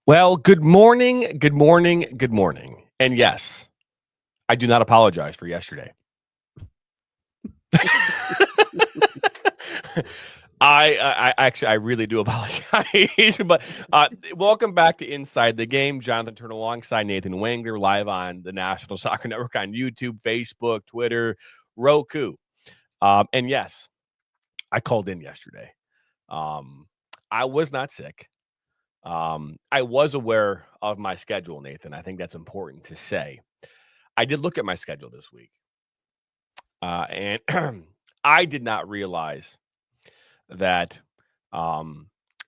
Well, good morning, good morning, good morning. And yes, I do not apologize for yesterday. I really do apologize, but welcome back to Inside the Game. Jonathan Turner alongside Nathan Wangler, live on the National Soccer Network on YouTube, Facebook, Twitter, Roku. And yes, I called in yesterday. I was not sick. I was aware of my schedule, Nathan. I think that's important to say. I did look at my schedule this week, and I did not realize that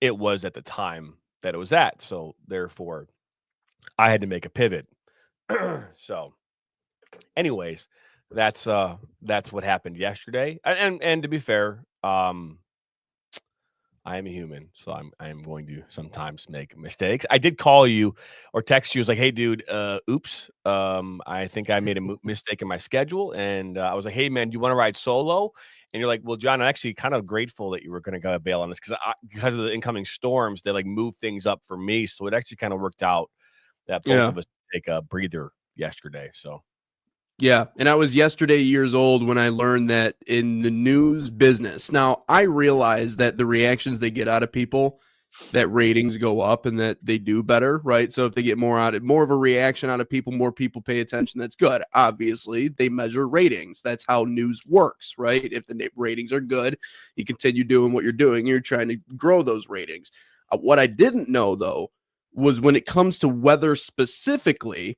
it was at the time that it was at. So therefore, I had to make a pivot. So, anyways, that's what happened yesterday. And to be fair, I am a human, so I am going to sometimes make mistakes. I did call you or text you. I was like, "Hey, dude, oops. I think I made a mistake in my schedule." And I was like, "Hey, man, do you want to ride solo?" And you're like, "Well, John, I'm actually kind of grateful that you were going to go bail on this because of the incoming storms. They like moved things up for me, so it actually kind of worked out that both Yeah. of us take a breather yesterday." So Yeah. And I was yesterday years old when I learned that in the news business. Now, I realize that the reactions they get out of people, that ratings go up and that they do better, right? So if they get more of a reaction out of people, more people pay attention. That's good. Obviously, they measure ratings. That's how news works, right? If the ratings are good, you continue doing what you're doing. You're trying to grow those ratings. What I didn't know though was when it comes to weather specifically,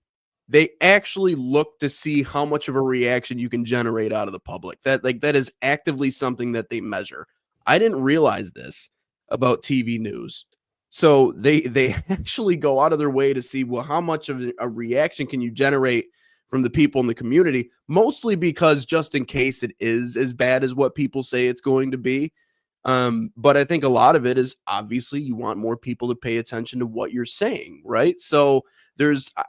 they actually look to see how much of a reaction you can generate out of the public. That is actively something that they measure. I didn't realize this about TV news. So they actually go out of their way to see, well, how much of a reaction can you generate from the people in the community, mostly because just in case it is as bad as what people say it's going to be. But I think a lot of it is obviously you want more people to pay attention to what you're saying, right? So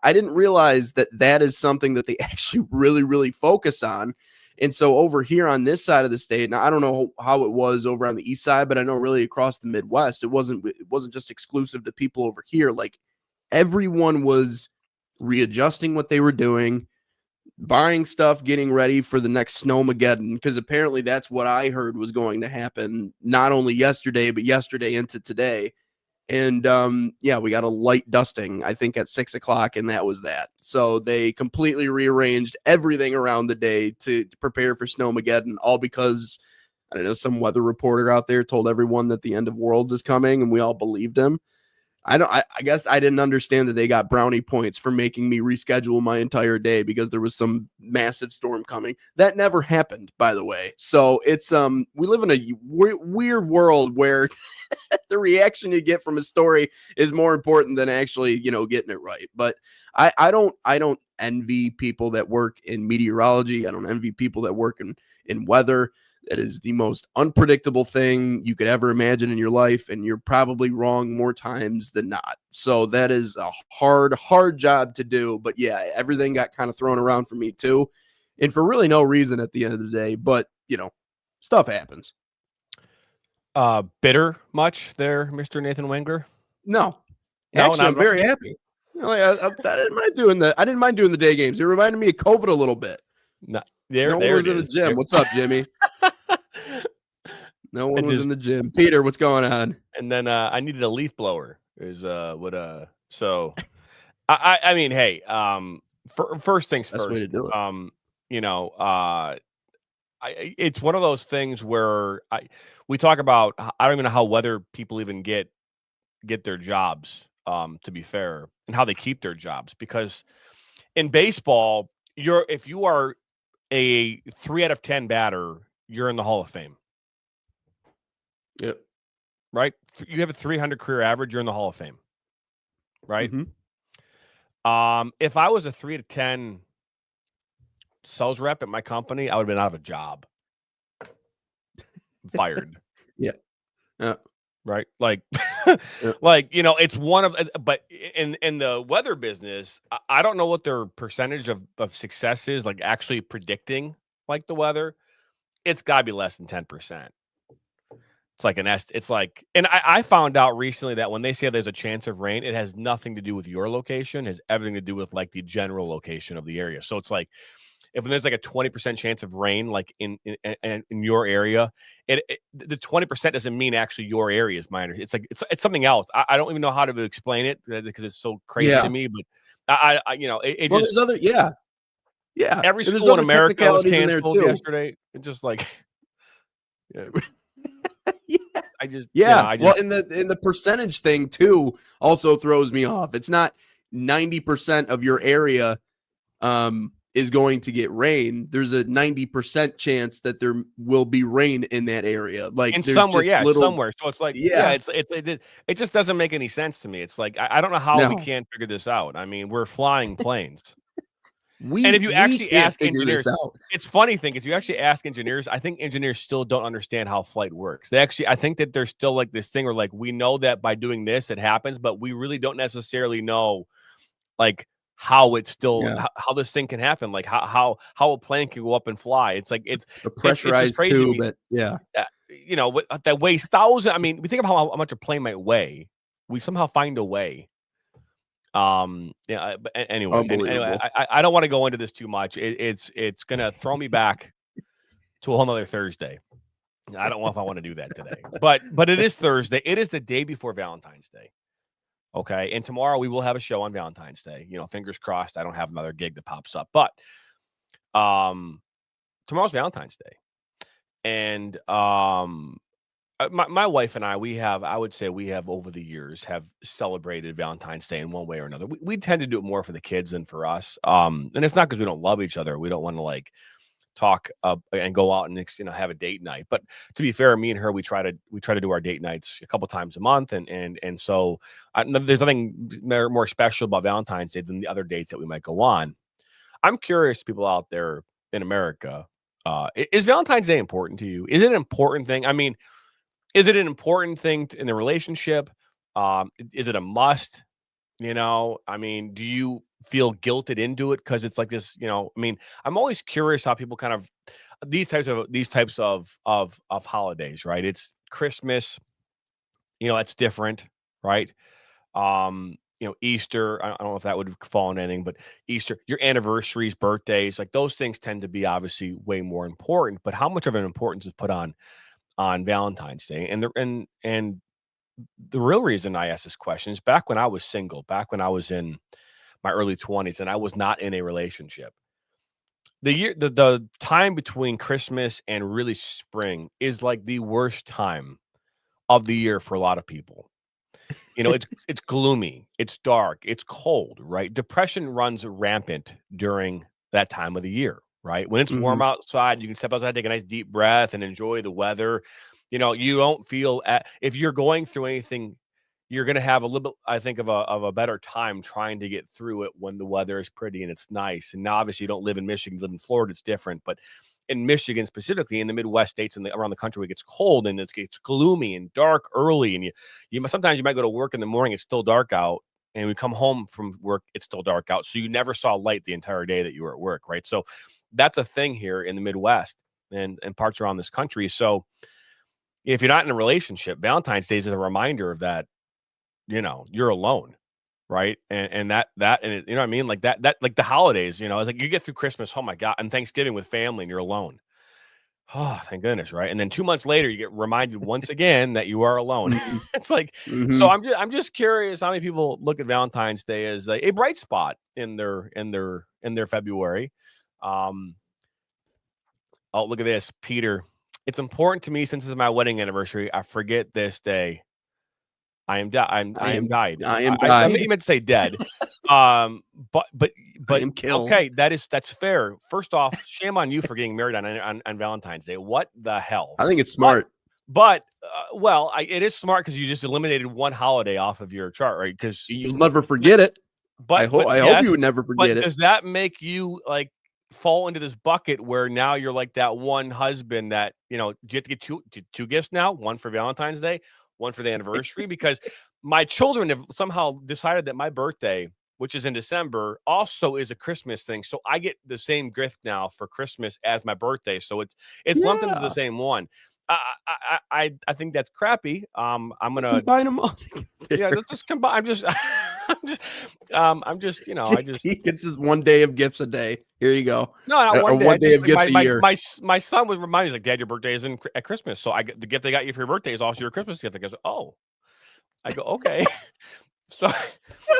I didn't realize that that is something that they actually really focus on. And so over here on this side of the state, now I don't know how it was over on the east side, but I know really across the Midwest, it wasn't just exclusive to people over here. Like everyone was readjusting what they were doing, buying stuff, getting ready for the next snowmageddon, because apparently that's what I heard was going to happen not only yesterday, but yesterday into today. And yeah, we got a light dusting, I think, at 6 o'clock, and that was that. So they completely rearranged everything around the day to prepare for Snowmageddon, all because I don't know, some weather reporter out there told everyone that the end of worlds is coming, and we all believed him. I guess I didn't understand that they got brownie points for making me reschedule my entire day because there was some massive storm coming. That never happened, by the way. So it's we live in a weird world where the reaction you get from a story is more important than actually, getting it right. But I don't envy people that work in meteorology. I don't envy people that work in weather. That is the most unpredictable thing you could ever imagine in your life, and you're probably wrong more times than not. So that is a hard job to do. But yeah, everything got kind of thrown around for me too, and for really no reason at the end of the day. But stuff happens. bitter much there, Mr. Nathan Wangler? No, No, actually, not I'm at all. very happy. I didn't mind doing that. I didn't mind doing the day games. It reminded me of COVID a little bit. No, there, No one there was it in the is. gym. There. What's up, Jimmy? No I one was in just the gym. Peter, what's going on? and then I needed a leaf blower. Is what so I mean, hey, first things Best way first. to do it. You know, it's one of those things where we talk about. I don't even know how whether people even get their jobs. To be fair, and how they keep their jobs, because in baseball, if you are a 3 out of 10 batter, you're in the Hall of Fame, Yep. right? You have a 300 career average, you're in the Hall of Fame, right? Mm-hmm. If I was a 3 to 10 sales rep at my company, I would have been out of a job, fired, Yeah. Yeah. right? Like, Yeah. it's one of, but in the weather business, I don't know what their percentage of success is, like actually predicting like the weather. It's got to be less than 10%. It's like it's like, and I found out recently that when they say there's a chance of rain, it has nothing to do with your location. It has everything to do with like the general location of the area. So it's like, if there's like a 20% chance of rain, like in your area, the 20% doesn't mean actually your area is minor. It's like, it's something else. I don't even know how to explain it because it's so crazy to me, but I it well, just, there's other, yeah. every And there's school in other America was technicalities in there canceled too. yesterday. It's just like, yeah. Yeah. I just, Yeah. Well, in the percentage thing too also throws me off. It's not 90% of your area is going to get rain. There's a 90% chance that there will be rain in that area. Like in there's somewhere, just little, somewhere. So it's like, it just doesn't make any sense to me. It's like, I don't know how we No. can't figure this out. I mean, we're flying planes. And we if you actually can't ask figure engineers, this out. it's funny thing is you actually ask engineers, I think engineers still don't understand how flight works. They actually, I think that there's still like this thing where like, we know that by doing this, it happens, but we really don't necessarily know like how it's still, how this thing can happen. Like how a plane can go up and fly. It's like, it's A pressurized it's crazy tube. you know, that weighs thousands. I mean, we think of how much a plane might weigh. We somehow find a way. Yeah, but anyway, I don't want to go into this too much. It's gonna throw me back to a whole nother Thursday. I don't know if I want to do that today, but it is Thursday. It is the day before Valentine's Day. Okay, and tomorrow we will have a show on Valentine's Day. You know, fingers crossed. I don't have another gig that pops up, but tomorrow's Valentine's Day, and my wife and I would say we have over the years have celebrated Valentine's Day in one way or another. We tend to do it more for the kids than for us. And it's not because we don't love each other. We don't want to like talk and go out and have a date night. But to be fair, me and her, we try to do our date nights a couple times a month. And so there's nothing more special about Valentine's Day than the other dates that we might go on. I'm curious, people out there in America, is Valentine's Day important to you? Is it an important thing? I mean, is it an important thing in the relationship? Is it a must? I mean, do you feel guilted into it because it's like this? I mean, I'm always curious how people kind of these types of holidays, right? It's Christmas, it's different, right? Easter. I don't know if that would fall in anything, but Easter, your anniversaries, birthdays, like those things tend to be obviously way more important. But how much of an importance is put on Valentine's Day? And the real reason I asked this question is back when I was single, back when I was in my early 20s and I was not in a relationship. The time between Christmas and really spring is like the worst time of the year for a lot of people. It's gloomy, it's dark, it's cold, right? Depression runs rampant during that time of the year, right? When it's warm outside, you can step outside, take a nice deep breath and enjoy the weather. You don't feel if you're going through anything, you're going to have a little bit, I think, of a better time trying to get through it when the weather is pretty and it's nice. And now, obviously, you don't live in Michigan, you live in Florida, it's different. But in Michigan, specifically in the Midwest states and around the country, it gets cold and it's gloomy and dark early. And you sometimes you might go to work in the morning, it's still dark out. And we come home from work, it's still dark out. So you never saw light the entire day that you were at work, right? So that's a thing here in the Midwest and parts around this country. So if you're not in a relationship, Valentine's Day is a reminder of that, you're alone, right? And that and it, you know what I mean? Like that like the holidays, it's like you get through Christmas, oh my God, and Thanksgiving with family and you're alone. Oh, thank goodness, right? And then 2 months later, you get reminded once again that you are alone. It's like, so I'm just curious how many people look at Valentine's Day as a bright spot in their February. Oh, look at this, Peter. It's important to me since it's my wedding anniversary. I forget this day. I am died. I am died. I meant to say dead. But okay, that's fair. First off, shame on you for getting married on Valentine's Day. What the hell? I think it's smart. But it is smart because you just eliminated one holiday off of your chart, right? Because you'll never forget it. But I hope you would never forget it. Does that make you like fall into this bucket where now you're like that one husband that do you have to get two gifts now? One for Valentine's Day, one for the anniversary? Because my children have somehow decided that my birthday, which is in December, also is a Christmas thing. So I get the same gift now for Christmas as my birthday. So it's lumped into the same one. I think that's crappy. I'm gonna combine them all. yeah, let's just combine. I'm just you know I just JT gets his 1 day of gifts a day. Here you go. no, not Or one day. 1 I day just of gifts a year. my son would remind me, he's like, Dad, your birthday is at Christmas, so I get the gift they got you for your birthday is also your Christmas gift. I goes, oh, I go okay. So,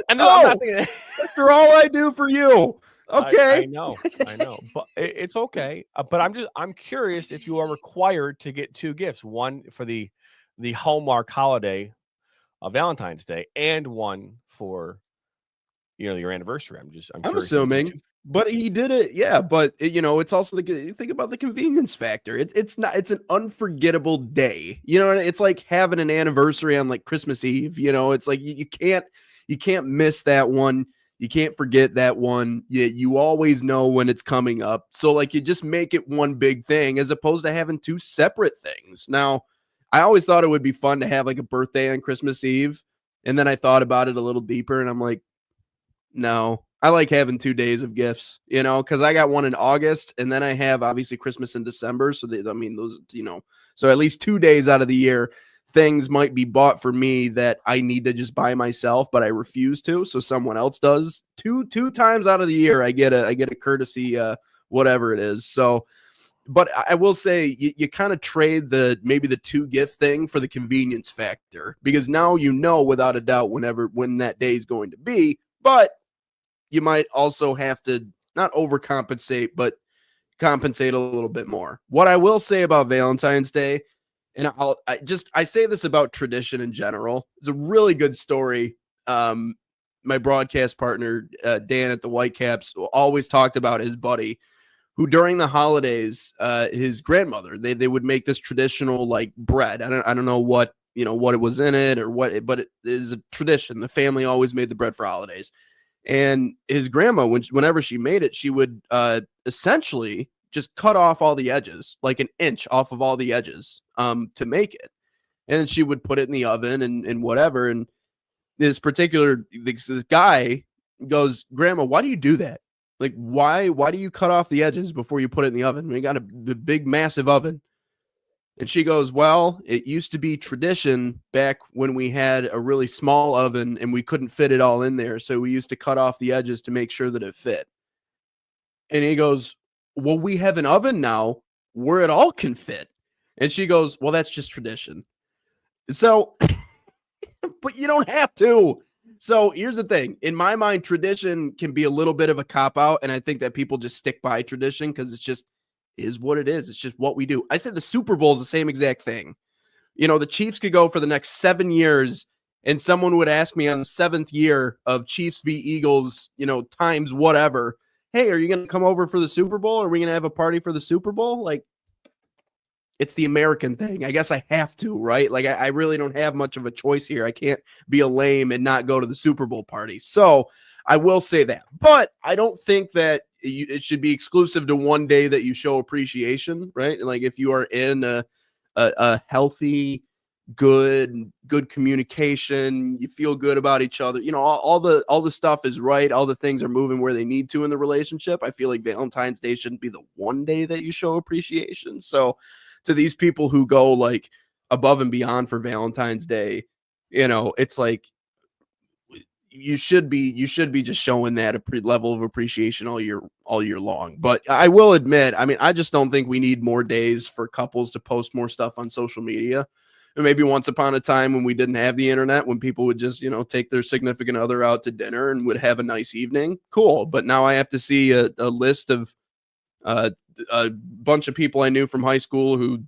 and then I'm not thinking. After all I do for you. Okay. I know, but it's okay. But I'm curious if you are required to get 2 gifts, one for the Hallmark holiday, Valentine's Day, and one for your anniversary. I'm curious. Assuming, but he did it. Yeah, but it's also think about the convenience factor. It's an unforgettable day. It's like having an anniversary on like Christmas Eve. It's like you can't miss that one. You can't forget that one. You always know when it's coming up. So like you just make it one big thing as opposed to having 2 separate things. Now, I always thought it would be fun to have like a birthday on Christmas Eve. And then I thought about it a little deeper and I'm like, no, I like having 2 days of gifts, because I got one in August and then I have obviously Christmas in December. So those, so at least 2 days out of the year, things might be bought for me that I need to just buy myself, but I refuse to. So someone else does. Two times out of the year, I get a courtesy, whatever it is. So, but I will say you kind of trade maybe the 2 gift thing for the convenience factor, because now without a doubt when that day is going to be, but you might also have to not overcompensate, but compensate a little bit more. What I will say about Valentine's Day, and I say this about tradition in general, it's a really good story. My broadcast partner, Dan at the Whitecaps, always talked about his buddy who during the holidays, his grandmother, they would make this traditional like bread. I don't know what it was in it or what, but it is a tradition. The family always made the bread for holidays. And his grandma, whenever she made it, she would essentially just cut off all the edges, like an inch off of all the edges, to make it. And then she would put it in the oven and whatever. And this guy goes, Grandma, why do you do that? Like, why do you cut off the edges before you put it in the oven? We got a big, massive oven. And she goes, well, it used to be tradition back when we had a really small oven and we couldn't fit it all in there. So we used to cut off the edges to make sure that it fit. And he goes, well, we have an oven now where it all can fit. And she goes, well, that's just tradition. So, but you don't have to. So here's the thing. In my mind, tradition can be a little bit of a cop-out. And I think that people just stick by tradition because it's just is what it is. It's just what we do. I said the Super Bowl is the same exact thing. The Chiefs could go for the next 7 years and someone would ask me on the 7th year of Chiefs v. Eagles, times whatever, hey, are you going to come over for the Super Bowl? Are we going to have a party for the Super Bowl? Like, it's the American thing. I guess I have to, right? Like, I really don't have much of a choice here. I can't be a lame and not go to the Super Bowl party. So I will say that. But I don't think that it should be exclusive to one day that you show appreciation, right? Like if you are in a healthy, good communication, you feel good about each other, all the stuff is right, all the things are moving where they need to in the relationship. I feel like Valentine's Day shouldn't be the one day that you show appreciation. So to these people who go like above and beyond for Valentine's Day, it's like you should be just showing that a level of appreciation all year long. But I will admit, I mean, I just don't think we need more days for couples to post more stuff on social media. And maybe once upon a time when we didn't have the internet, when people would just, take their significant other out to dinner and would have a nice evening. Cool. But now I have to see a list of a bunch of people I knew from high school who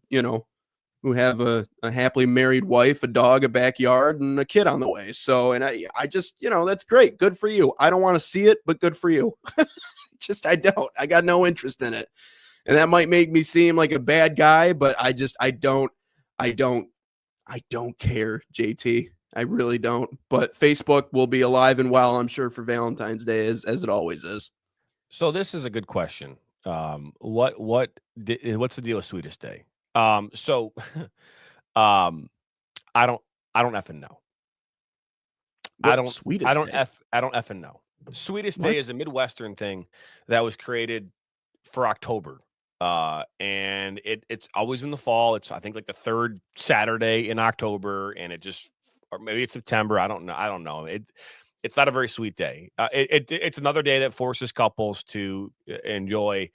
have a happily married wife, a dog, a backyard, and a kid on the way. So, and I just, that's great. Good for you. I don't want to see it, but good for you. I got no interest in it. And that might make me seem like a bad guy, but I don't care, JT. I really don't. But Facebook will be alive and well, I'm sure, for Valentine's Day as it always is. So this is a good question. What's the deal with Sweetest Day? I don't effing know. I don't effing know. Sweetest Day is a Midwestern thing that was created for October. And it's always in the fall. It's I think like the third Saturday in October, and or maybe it's September. I don't know. It's not a very sweet day. It's another day that forces couples to enjoy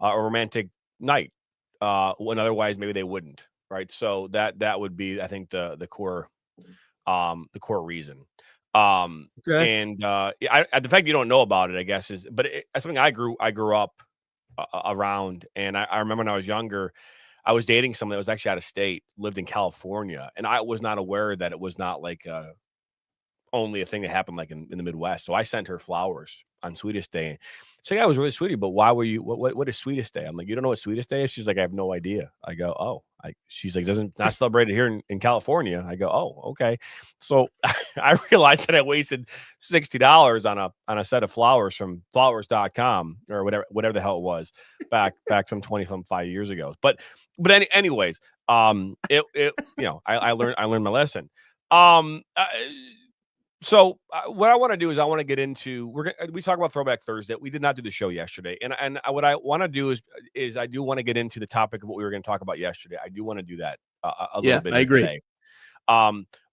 a romantic night when otherwise maybe they wouldn't. Right. So that would be, I think, the core reason. Okay. And the fact you don't know about it, I guess, is, but it's something I grew up around. And I remember when I was younger, I was dating someone that was actually out of state, lived in California, and I was not aware that it was not like only a thing that happened like in the Midwest. So I sent her flowers on Sweetest Day. So yeah, it was really sweetie, but why were you? What is Sweetest Day? I'm like, you don't know what Sweetest Day is? She's like, I have no idea. I go, oh, she's like, doesn't not celebrated here in California. I go, oh, okay. So I realized that I wasted $60 on a set of flowers from flowers.com or whatever the hell it was back some 25 years ago. But anyways, I learned my lesson. So what I want to do is I want to get into we talk about Throwback Thursday. We did not do the show yesterday, and what I want to do is I do want to get into the topic of what we were going to talk about yesterday. I do want to do that a little bit. I agree. Today.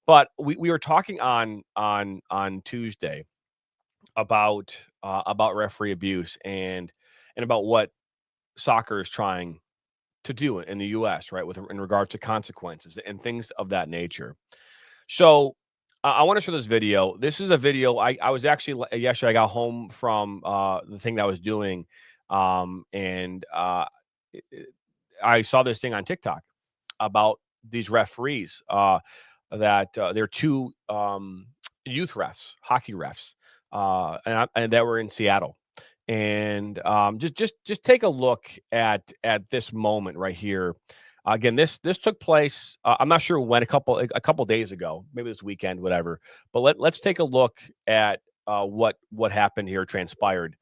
But we were talking on Tuesday about referee abuse and about what soccer is trying to do in the U.S. right in regards to consequences and things of that nature. So. I want to show this video. This is a video. I was actually yesterday. I got home from the thing that I was doing, and I saw this thing on TikTok about these referees that they're two youth refs, hockey refs, and that were in Seattle. And just take a look at this moment right here. Again, this took place. I'm not sure when, a couple days ago, maybe this weekend, whatever. But let's take a look at what happened here, transpired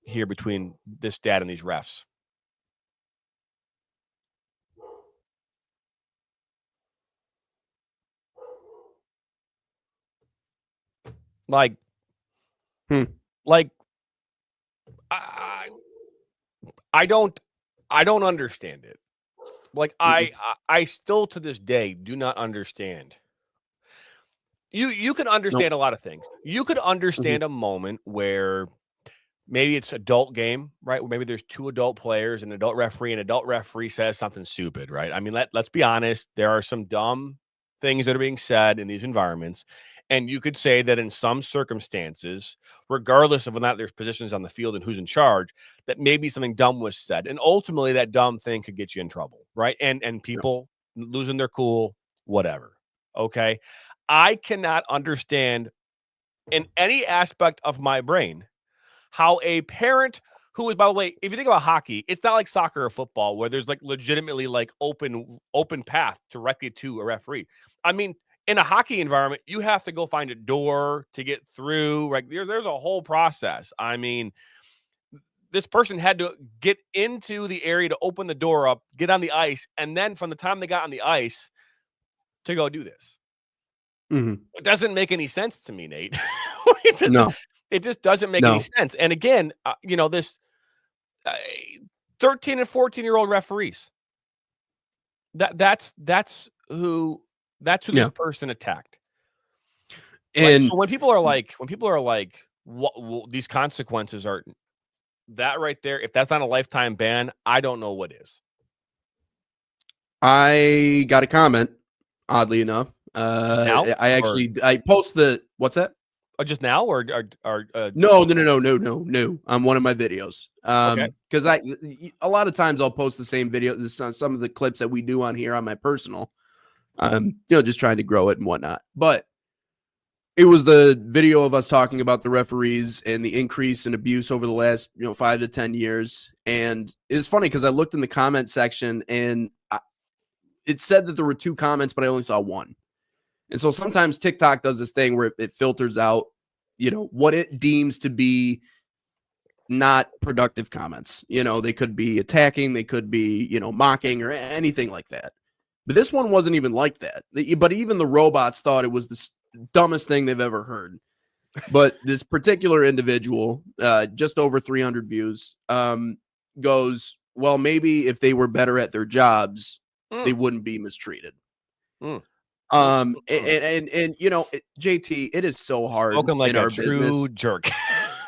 here between this dad and these refs. Like, I don't understand it. Like I still to this day do not understand. You can understand a lot of things. You could understand a moment where maybe it's adult game, right? Maybe there's two adult players, an adult referee says something stupid, right? I mean, let's be honest. There are some dumb things that are being said in these environments. And you could say that in some circumstances, regardless of whether or not there's positions on the field and who's in charge, that maybe something dumb was said. And ultimately that dumb thing could get you in trouble, right? And people losing their cool, whatever. Okay. I cannot understand in any aspect of my brain how a parent who is, by the way, if you think about hockey, it's not like soccer or football where there's like legitimately like open path directly to a referee. I mean, in a hockey environment, you have to go find a door to get through. Right? There's a whole process. I mean, this person had to get into the area to open the door up, get on the ice, and then from the time they got on the ice to go do this. It doesn't make any sense to me, Nate. No. It just doesn't make any sense. And again, this 13 and 14-year-old referees. That's who this person attacked. And so when people are like, what these consequences are, that right there, if that's not a lifetime ban, I don't know what is. I got a comment, oddly enough. I post the what's that? Just now or no, on one of my videos. Because a lot of times I'll post the same video, some of the clips that we do on here on my personal, just trying to grow it and whatnot. But it was the video of us talking about the referees and the increase in abuse over the last 5 to 10 years. And it's funny because I looked in the comment section and it said that there were 2 comments, but I only saw 1. And so sometimes TikTok does this thing where it filters out, what it deems to be not productive comments. They could be attacking, they could be, mocking or anything like that. But this one wasn't even like that. But even the robots thought it was the dumbest thing they've ever heard. But this particular individual, just over 300 views, goes, well, maybe if they were better at their jobs, they Mm. wouldn't be mistreated. Mm. And you know, JT, it is so hard Spoken like in a our true business. jerk.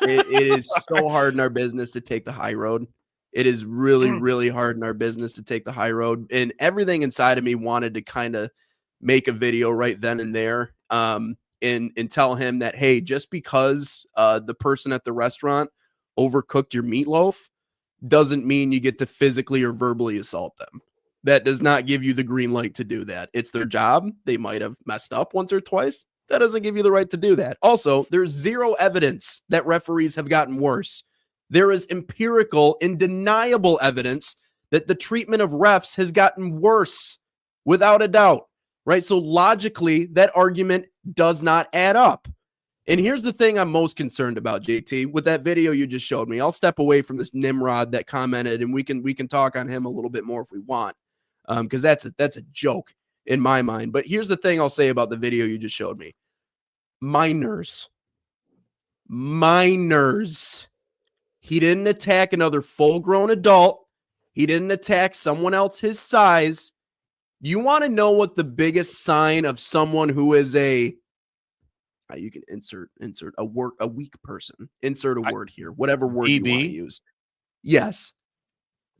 It is so hard in our business to take the high road. It is really, really hard in our business to take the high road. And everything inside of me wanted to kind of make a video right then and there. And tell him that, hey, just because the person at the restaurant overcooked your meatloaf doesn't mean you get to physically or verbally assault them. That does not give you the green light to do that. It's their job. They might have messed up once or twice. That doesn't give you the right to do that. Also, there's zero evidence that referees have gotten worse. There is empirical, undeniable evidence that the treatment of refs has gotten worse, without a doubt, right? So logically, that argument does not add up. And here's the thing I'm most concerned about, JT, with that video you just showed me. I'll step away from this Nimrod that commented, and we can talk on him a little bit more if we want, because that's a joke in my mind. But here's the thing I'll say about the video you just showed me. Minors. He didn't attack another full-grown adult. He didn't attack someone else his size. You want to know what the biggest sign of someone who is you can insert a weak person. Insert a word here, whatever word you want to use. Yes,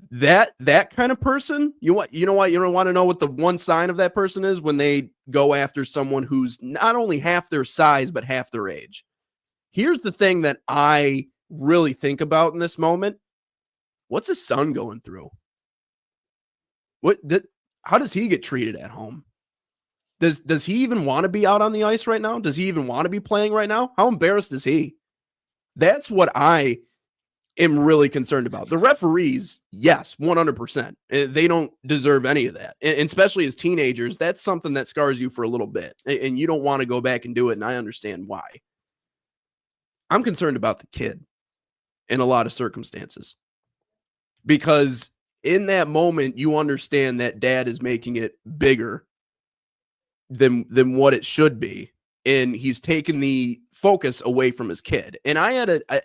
that kind of person. You want to know what the one sign of that person is when they go after someone who's not only half their size but half their age. Here's the thing that I really think about in this moment. What's his son going through? How does he get treated at home? Does he even want to be out on the ice right now? Does he even want to be playing right now? How embarrassed is he? That's what I am really concerned about. The referees, yes, 100%. They don't deserve any of that. And especially as teenagers, that's something that scars you for a little bit. And you don't want to go back and do it, and I understand why. I'm concerned about the kid in a lot of circumstances. Because in that moment, you understand that dad is making it bigger than what it should be, and he's taken the focus away from his kid. And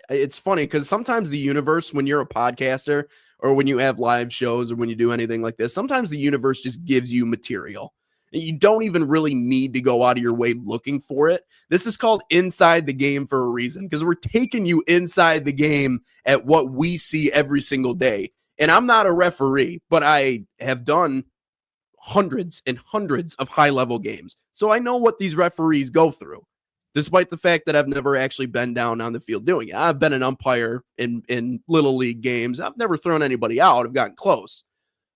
it's funny because sometimes the universe, when you're a podcaster or when you have live shows or when you do anything like this, sometimes the universe just gives you material. And you don't even really need to go out of your way looking for it. This is called inside the game for a reason, because we're taking you inside the game at what we see every single day. And I'm not a referee, but I have done hundreds and hundreds of high-level games. So I know what these referees go through, despite the fact that I've never actually been down on the field doing it. I've been an umpire in little league games. I've never thrown anybody out. I've gotten close.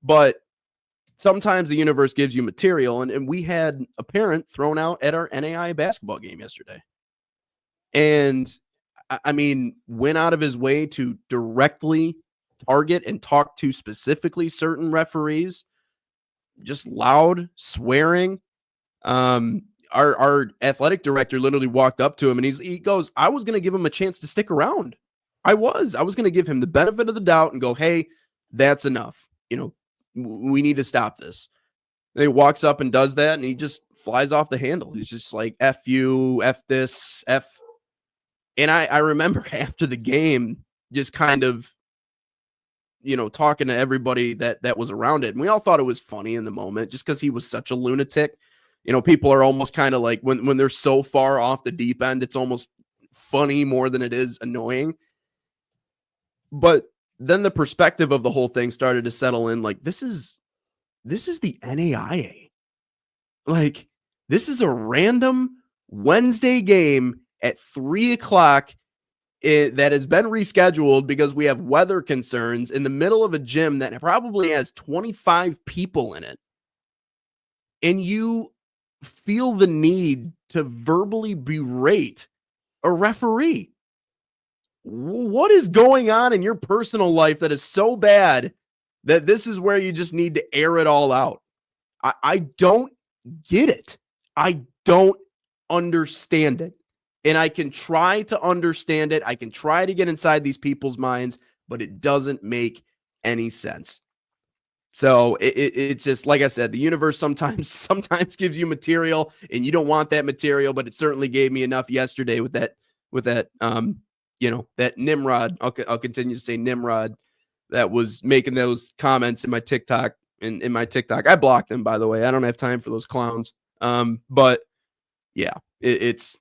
But sometimes the universe gives you material, and we had a parent thrown out at our NAI basketball game yesterday. And, I mean, went out of his way to directly target and talk to specifically certain referees. Just loud swearing. Our athletic director literally walked up to him and he goes, I was going to give him a chance to stick around. I was going to give him the benefit of the doubt and go, hey, that's enough. You know, we need to stop this. And he walks up and does that and he just flies off the handle. He's just like, F you, F this, F. And I remember after the game, just kind of, you know, talking to everybody that was around it. And we all thought it was funny in the moment just because he was such a lunatic. You know, people are almost kind of like when they're so far off the deep end, it's almost funny more than it is annoying. But then the perspective of the whole thing started to settle in. Like, this is the NAIA. Like, this is a random Wednesday game at 3:00. That has been rescheduled because we have weather concerns in the middle of a gym that probably has 25 people in it. And you feel the need to verbally berate a referee. What is going on in your personal life that is so bad that this is where you just need to air it all out? I don't get it. I don't understand it. And I can try to understand it. I can try to get inside these people's minds, but it doesn't make any sense. So it's just, like I said, the universe sometimes gives you material and you don't want that material, but it certainly gave me enough yesterday with that that Nimrod. I'll continue to say Nimrod that was making those comments in my TikTok. In my TikTok, I blocked them, by the way. I don't have time for those clowns. But yeah, it's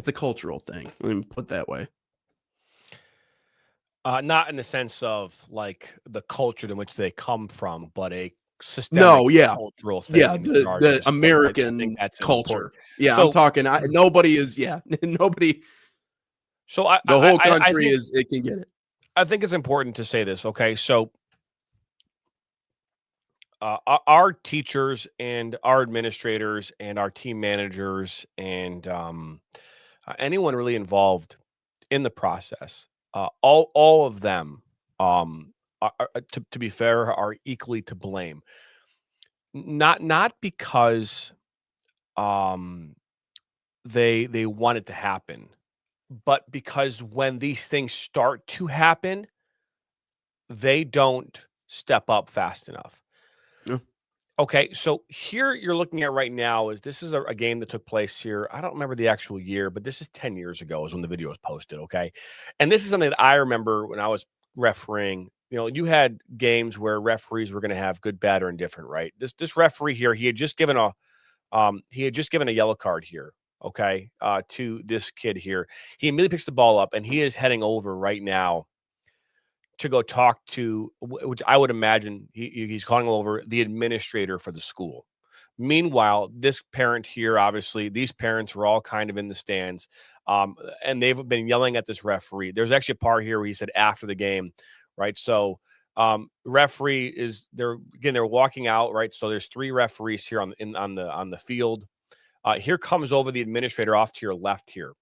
a cultural thing. Let me put it that way. Not in the sense of like the culture in which they come from, but a systemic cultural thing. Yeah, the American culture. Important. Yeah, so, I'm talking. Nobody is. Yeah, nobody. So the whole country it can get it. I think it's important to say this. Okay, so our teachers and our administrators and our team managers and anyone really involved in the process, all of them, to be fair, are equally to blame. Not because they want it to happen, but because when these things start to happen, they don't step up fast enough. Yeah. Okay, so here you're looking at right now is this is a game that took place here. I don't remember the actual year, but this is 10 years ago is when the video was posted, okay? And this is something that I remember when I was refereeing. You know, you had games where referees were going to have good, bad, or indifferent, right? This referee here, he had just given a yellow card here, okay, to this kid here. He immediately picks the ball up and he is heading over right now to go talk to, which I would imagine he's calling over the administrator for the school. Meanwhile, this parent here, obviously, these parents were all kind of in the stands, and they've been yelling at this referee. There's actually a part here where he said after the game, right? So referee is they're walking out, right? So there's 3 referees here on the field. Here comes over the administrator off to your left here.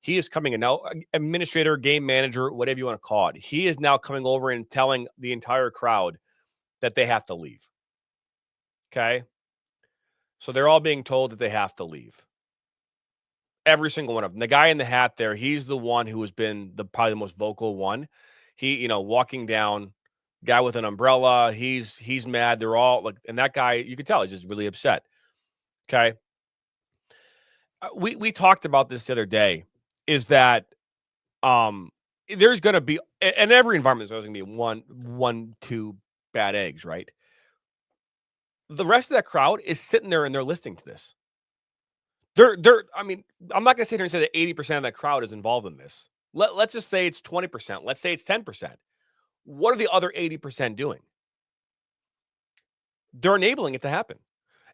He is coming in now, administrator, game manager, whatever you want to call it. He is now coming over and telling the entire crowd that they have to leave. Okay. So they're all being told that they have to leave. Every single one of them. The guy in the hat there, he's the one who has been probably the most vocal one. He, walking down, guy with an umbrella, he's mad. They're all like, and that guy, you can tell he's just really upset. Okay. We talked about this the other day. Is that there's going to be, in every environment, there's going to be 1-2 bad eggs, right? The rest of that crowd is sitting there and they're listening to this. I mean, I'm not going to sit here and say that 80% of that crowd is involved in this. Let's just say it's 20%. Let's say it's 10%. What are the other 80% doing? They're enabling it to happen.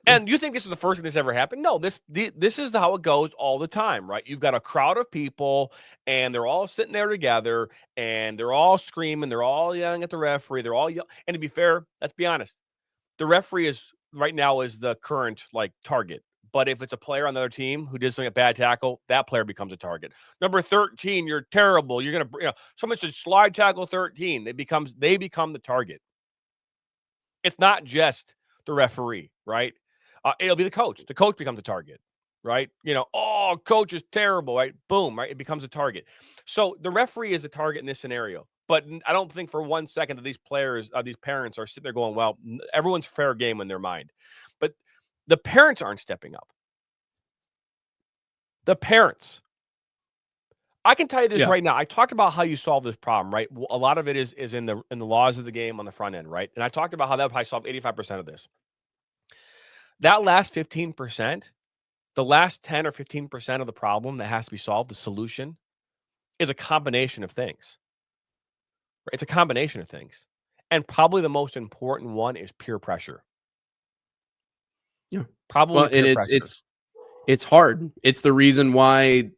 And you think this is the first thing that's ever happened? No, this is how it goes all the time, right? You've got a crowd of people, and they're all sitting there together, and they're all screaming, they're all yelling at the referee, they're all yelling. And to be fair, let's be honest, the referee is right now is the current target. But if it's a player on the other team who did something a bad tackle, that player becomes a target. Number 13, you're terrible. You're gonna, someone should slide tackle 13. They become the target. It's not just the referee, right? It'll be the coach. The coach becomes a target, right? Coach is terrible, right? Boom, right? It becomes a target. So the referee is a target in this scenario. But I don't think for 1 second that these players, these parents are sitting there going, well, everyone's fair game in their mind. But the parents aren't stepping up. The parents. I can tell you this right now. I talked about how you solve this problem, right? A lot of it is in the laws of the game on the front end, right? And I talked about how that would probably solve 85% of this. That last 15%, the last 10 or 15% of the problem that has to be solved, the solution, is a combination of things. It's a combination of things. And probably the most important one is peer pressure. Yeah. Probably peer pressure. It's hard. It's the reason why,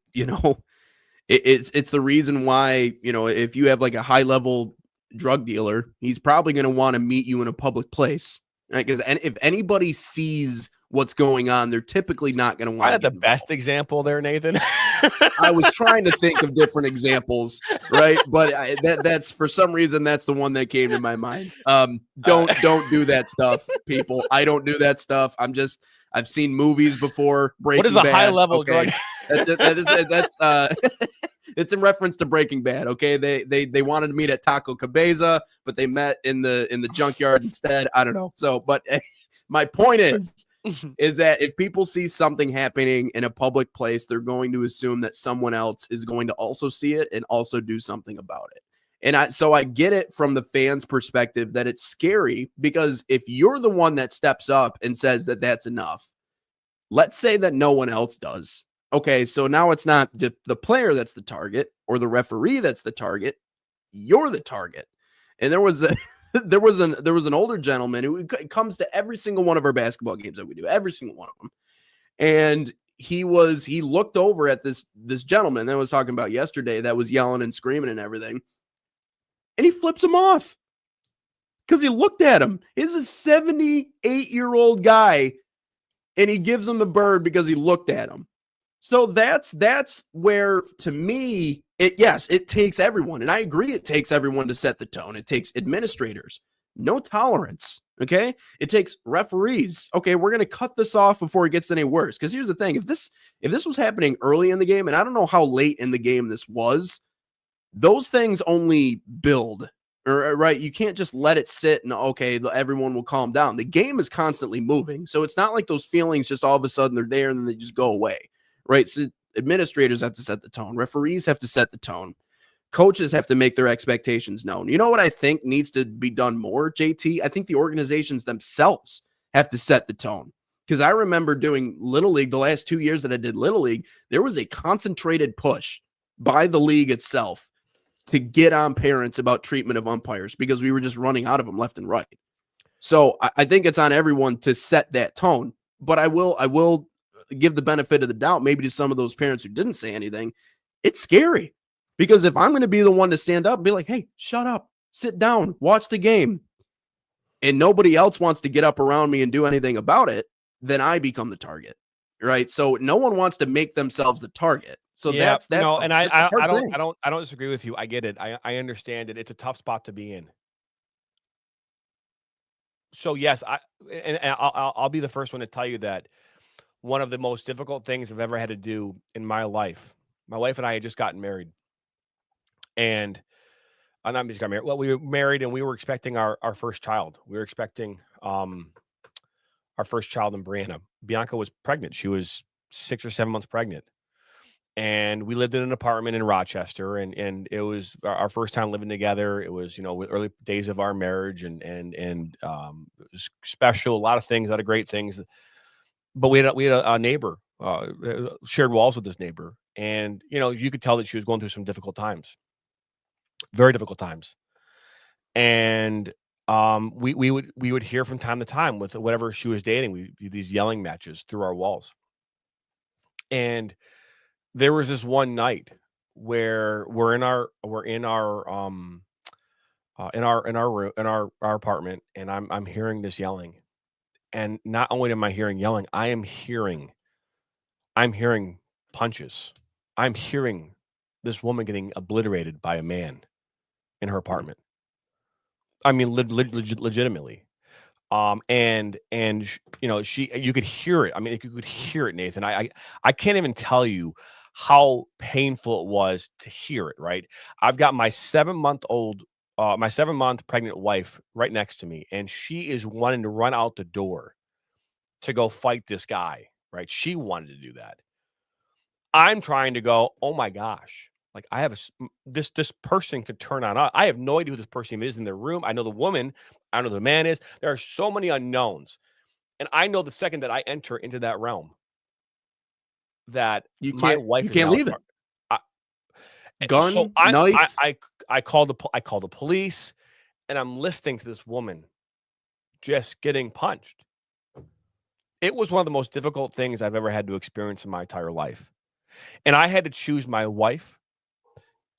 it's the reason why, if you have like a high level drug dealer, he's probably going to want to meet you in a public place. Right, because if anybody sees what's going on, they're typically not going to want. I had the best example there, Nathan. I was trying to think of different examples, right? But that's for some reason that's the one that came to my mind. Don't do that stuff, people. I don't do that stuff. I've seen movies before. Breaking what is a Bad. High level drug? That's it. That's it's in reference to Breaking Bad. Okay, they wanted to meet at Taco Cabeza, but they met in the junkyard instead. I don't know. So, but my point is that if people see something happening in a public place, they're going to assume that someone else is going to also see it and also do something about it. And so I get it from the fans' perspective that it's scary, because if you're the one that steps up and says that that's enough, let's say that no one else does. Okay, so now it's not the player that's the target or the referee that's the target. You're the target. And there was there was an older gentleman who comes to every single one of our basketball games that we do, every single one of them. And he looked over at this gentleman that I was talking about yesterday that was yelling and screaming and everything. And he flips him off because he looked at him. He's a 78-year-old guy, and he gives him the bird because he looked at him. So that's where, to me, it takes everyone. And I agree, it takes everyone to set the tone. It takes administrators. No tolerance. Okay. It takes referees. Okay, we're going to cut this off before it gets any worse. Because here's the thing. If this was happening early in the game, and I don't know how late in the game this was, those things only build. Right? You can't just let it sit and, okay, everyone will calm down. The game is constantly moving. So it's not like those feelings just all of a sudden they're there and then they just go away. Right? So administrators have to set the tone. Referees have to set the tone. Coaches have to make their expectations known. You know what I think needs to be done more, JT? I think the organizations themselves have to set the tone. Because I remember doing Little League, the last 2 years that I did Little League, there was a concentrated push by the league itself to get on parents about treatment of umpires, because we were just running out of them left and right. So I think it's on everyone to set that tone. But I will give the benefit of the doubt maybe to some of those parents who didn't say anything. It's scary, because if I'm going to be the one to stand up and be like, hey, shut up, sit down, watch the game, and nobody else wants to get up around me and do anything about it, then I become the target. Right? So no one wants to make themselves the target. So yeah, that's no, and I don't disagree with you. I get it. I understand it. It's a tough spot to be in. So yes, I'll be the first one to tell you that one of the most difficult things I've ever had to do in my life. My wife and I had just gotten married, and I'm not just got married. Well, we were married and we were expecting our first child. We were expecting our first child in Brianna. Bianca was pregnant. She was 6 or 7 months pregnant. And we lived in an apartment in Rochester, and it was our first time living together. It was, early days of our marriage, and it was special, a lot of things, a lot of great things. But we had a neighbor, shared walls with this neighbor, and you could tell that she was going through some difficult times, very difficult times. And we would hear from time to time with whatever she was dating, these yelling matches through our walls. And there was this one night where we're in our room, in our apartment, and I'm hearing this yelling. And not only am I hearing yelling, I'm hearing punches. I'm hearing this woman getting obliterated by a man in her apartment. I mean, legitimately. You could hear it. I mean, you could hear it, Nathan. I can't even tell you how painful it was to hear it. Right. I've got my 7-month pregnant wife right next to me, and she is wanting to run out the door to go fight this guy. Right. She wanted to do that. I'm trying to go, oh my gosh. Like, I have this person could turn on. I have no idea who this person is in the room. I know the woman. I don't know who the man is. There are so many unknowns. And I know the second that I enter into that realm, that my wife you can't leave it. Gun, so knife. I called the police, and I'm listening to this woman just getting punched. It was one of the most difficult things I've ever had to experience in my entire life. And I had to choose my wife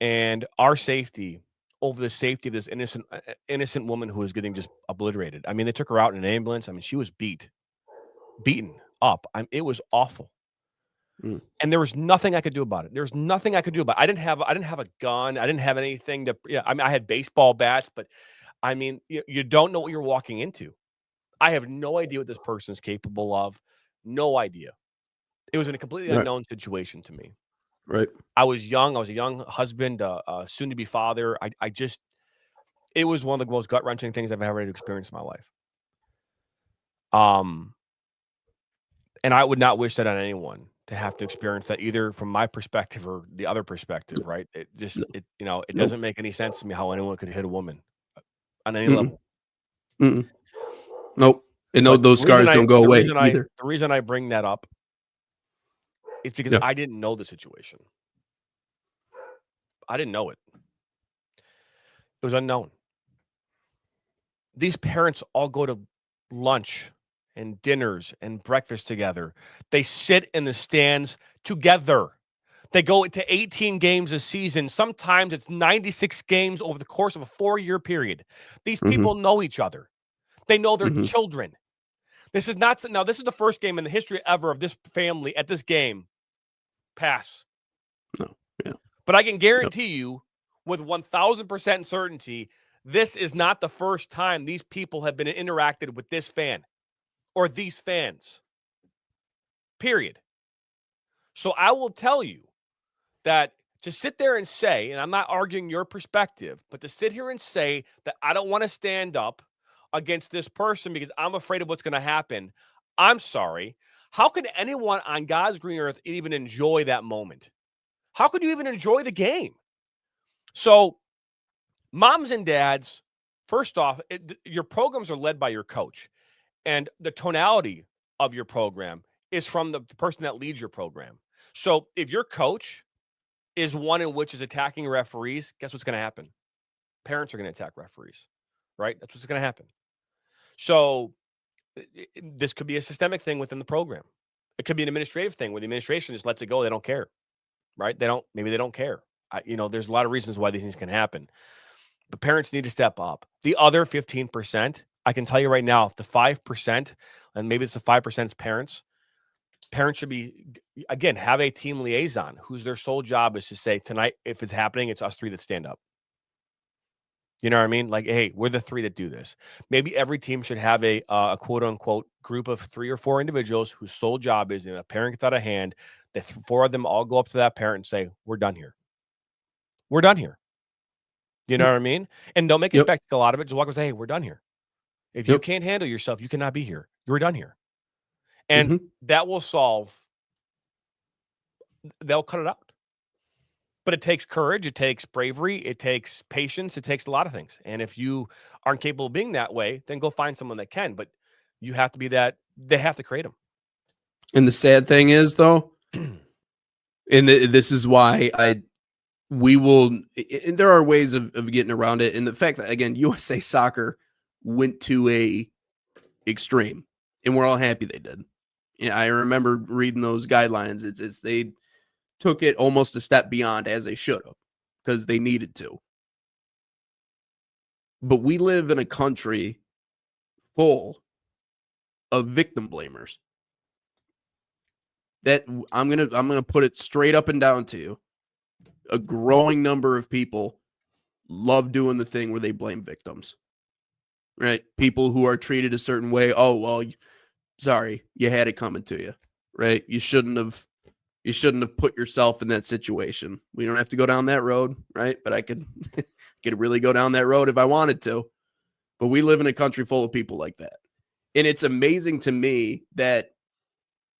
and our safety over the safety of this innocent woman who was getting just obliterated. I mean, they took her out in an ambulance. I mean, she was beaten up. It was awful. And there was nothing I could do about it. There was nothing I could do about it. I didn't have a gun. I didn't have anything to, I mean, I had baseball bats, but I mean, you don't know what you're walking into. I have no idea what this person is capable of. No idea. It was in a completely unknown situation to me. Right. I was young. I was a young husband, soon to be father. It was one of the most gut wrenching things I've ever had to experience in my life. And I would not wish that on anyone, to have to experience that, either from my perspective or the other perspective, right? It just, No. it Nope. doesn't make any sense to me how anyone could hit a woman on any Mm-mm. level. Mm-mm. Nope. And But those scars don't go away either. The reason I bring that up is because Yeah. I didn't know the situation. I didn't know it. It was unknown. These parents all go to lunch and dinners and breakfast together. They sit in the stands together. They go into 18 games a season. Sometimes it's 96 games over the course of a 4-year period. These people know each other. They know their children. This is not now. This is the first game in the history ever of this family at this game. Pass. No. Yeah. But I can guarantee you, with 1,000% certainty, this is not the first time these people have been interacted with this fan or these fans. Period. So I will tell you that to sit there and say, and I'm not arguing your perspective, but to sit here and say that I don't want to stand up against this person because I'm afraid of what's going to happen, I'm sorry. How can anyone on God's green earth even enjoy that moment? How could you even enjoy the game? So, moms and dads, first off, your programs are led by your coach, and the tonality of your program is from the person that leads your program. So, if your coach is one in which is attacking referees, guess what's going to happen? Parents are going to attack referees, right? That's what's going to happen. So, this could be a systemic thing within the program. It could be an administrative thing where the administration just lets it go. They don't care, right? Maybe they don't care. There's a lot of reasons why these things can happen. But parents need to step up. The other 15%, I can tell you right now, if the 5%, and maybe it's the 5% is parents should be, again, have a team liaison whose their sole job is to say, tonight, if it's happening, it's us three that stand up. You know what I mean? Like, hey, we're the three that do this. Maybe every team should have a quote unquote group of 3 or 4 individuals whose sole job is, if a parent gets out of hand, the 4 of them all go up to that parent and say, we're done here. We're done here. You know what I mean? And don't make a spectacle out of it. Just walk and say, hey, we're done here. If you can't handle yourself, you cannot be here. You're done here. And that will solve. They'll cut it out. But it takes courage. It takes bravery. It takes patience. It takes a lot of things. And if you aren't capable of being that way, then go find someone that can. But you have to be that. They have to create them. And the sad thing is, though, and this is why we will, and there are ways of getting around it. And the fact that, again, USA Soccer went to a extreme, and we're all happy they did. Yeah, I remember reading those guidelines. It's they took it almost a step beyond, as they should have, because they needed to. But we live in a country full of victim blamers. That I'm gonna put it straight up and down to you. A growing number of people love doing the thing where they blame victims. Right? People who are treated a certain way. Oh, well, sorry, you had it coming to you. Right? You shouldn't have put yourself in that situation. We don't have to go down that road, right? But I could really go down that road if I wanted to. But we live in a country full of people like that. And it's amazing to me that,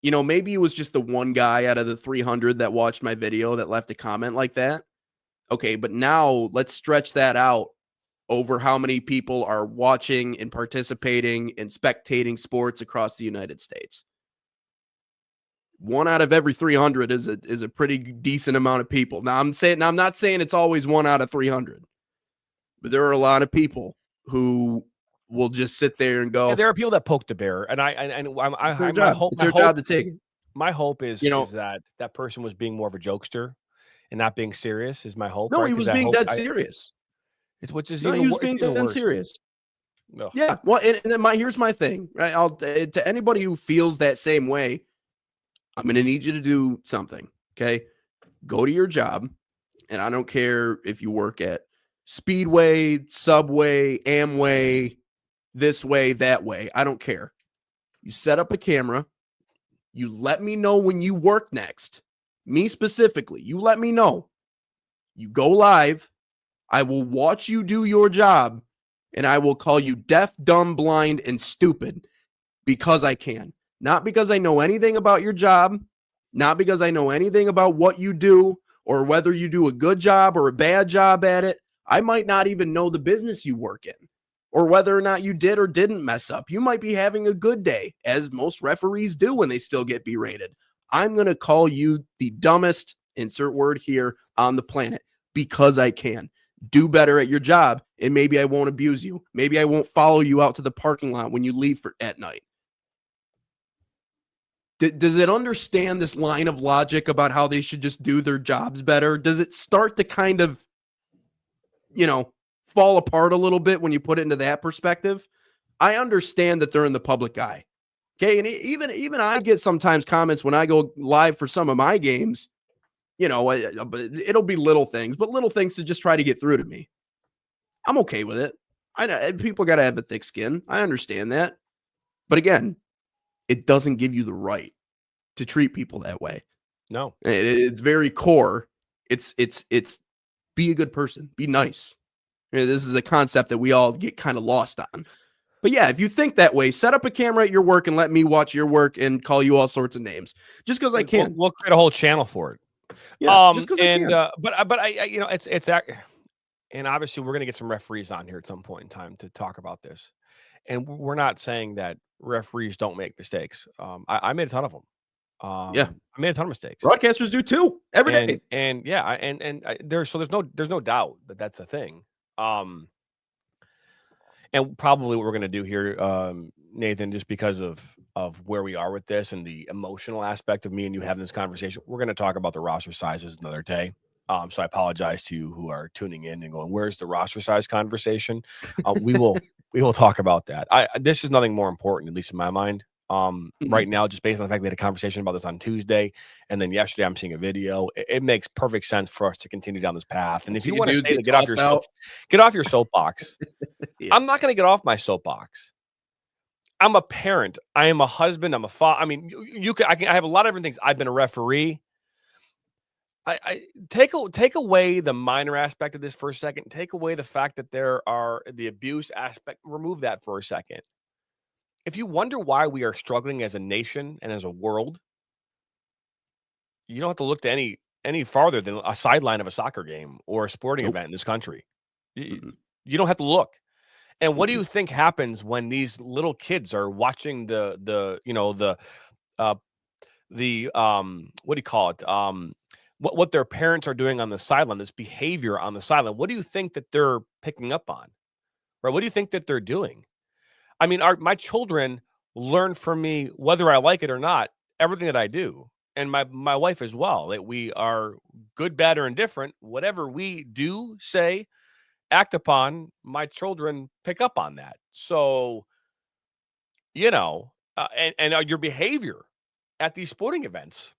maybe it was just the one guy out of the 300 that watched my video that left a comment like that. Okay, but now let's stretch that out over how many people are watching and participating and spectating sports across the United States. 1 out of every 300 is a pretty decent amount of people. Now I'm not saying it's always 1 out of 300, but there are a lot of people who will just sit there and go. Yeah, there are people that poke the bear, and it's their job to take it. My hope is that person was being more of a jokester and not being serious. Is my hope? No, right? he was being dead serious. He was being dead serious. No. Yeah. Well, and then here's my thing. Right? To anybody who feels that same way, I'm going to need you to do something, okay? Go to your job, and I don't care if you work at Speedway, Subway, Amway, this way, that way. I don't care. You set up a camera. You let me know when you work next. Me specifically. You let me know. You go live. I will watch you do your job, and I will call you deaf, dumb, blind, and stupid because I can. Not because I know anything about your job, not because I know anything about what you do or whether you do a good job or a bad job at it. I might not even know the business you work in or whether or not you did or didn't mess up. You might be having a good day, as most referees do when they still get berated. I'm going to call you the dumbest, insert word here, on the planet because I can. Do better at your job, and maybe I won't abuse you. Maybe I won't follow you out to the parking lot when you leave at night. Does it understand this line of logic about how they should just do their jobs better? Does it start to kind of, fall apart a little bit when you put it into that perspective? I understand that they're in the public eye. Okay. And even I get sometimes comments when I go live for some of my games, it'll be little things to just try to get through to me. I'm okay with it. I know people got to have a thick skin. I understand that. But again, it doesn't give you the right to treat people that way. No, it's very core. It's be a good person, be nice. This is a concept that we all get kind of lost on. But yeah, if you think that way, set up a camera at your work and let me watch your work and call you all sorts of names just because I can. We'll create a whole channel for it. Yeah, just because I can. But I it's that, and obviously we're gonna get some referees on here at some point in time to talk about this, and we're not saying that referees don't make mistakes. I made a ton of them. Yeah, I made a ton of mistakes. Broadcasters do too every day. And there's no doubt that that's a thing. And probably what we're going to do here, Nathan, just because of where we are with this and the emotional aspect of me and you having this conversation, we're going to talk about the roster sizes another day. So I apologize to you who are tuning in and going, "Where's the roster size conversation?" We will talk about that. This is nothing more important, at least in my mind. Right now, just based on the fact we had a conversation about this on Tuesday, and then yesterday I'm seeing a video. It makes perfect sense for us to continue down this path. And if you want to say get off your soapbox, yeah. I'm not going to get off my soapbox. I'm a parent. I am a husband. I'm a father. I mean, I have a lot of different things. I've been a referee. I take away the minor aspect of this for a second. Take away the fact that there are the abuse aspect. Remove that for a second. If you wonder why we are struggling as a nation and as a world, you don't have to look to any farther than a sideline of a soccer game or a sporting event in this country. You don't have to look. And what do you think happens when these little kids are watching what do you call it? What their parents are doing on the sideline, this behavior on the sideline. What do you think that they're picking up on? Right? What do you think that they're doing? I mean, my children learn from me, whether I like it or not, everything that I do. And my wife as well, that we are good, bad, or indifferent. Whatever we do, say, act upon, my children pick up on that. So, and your behavior at these sporting events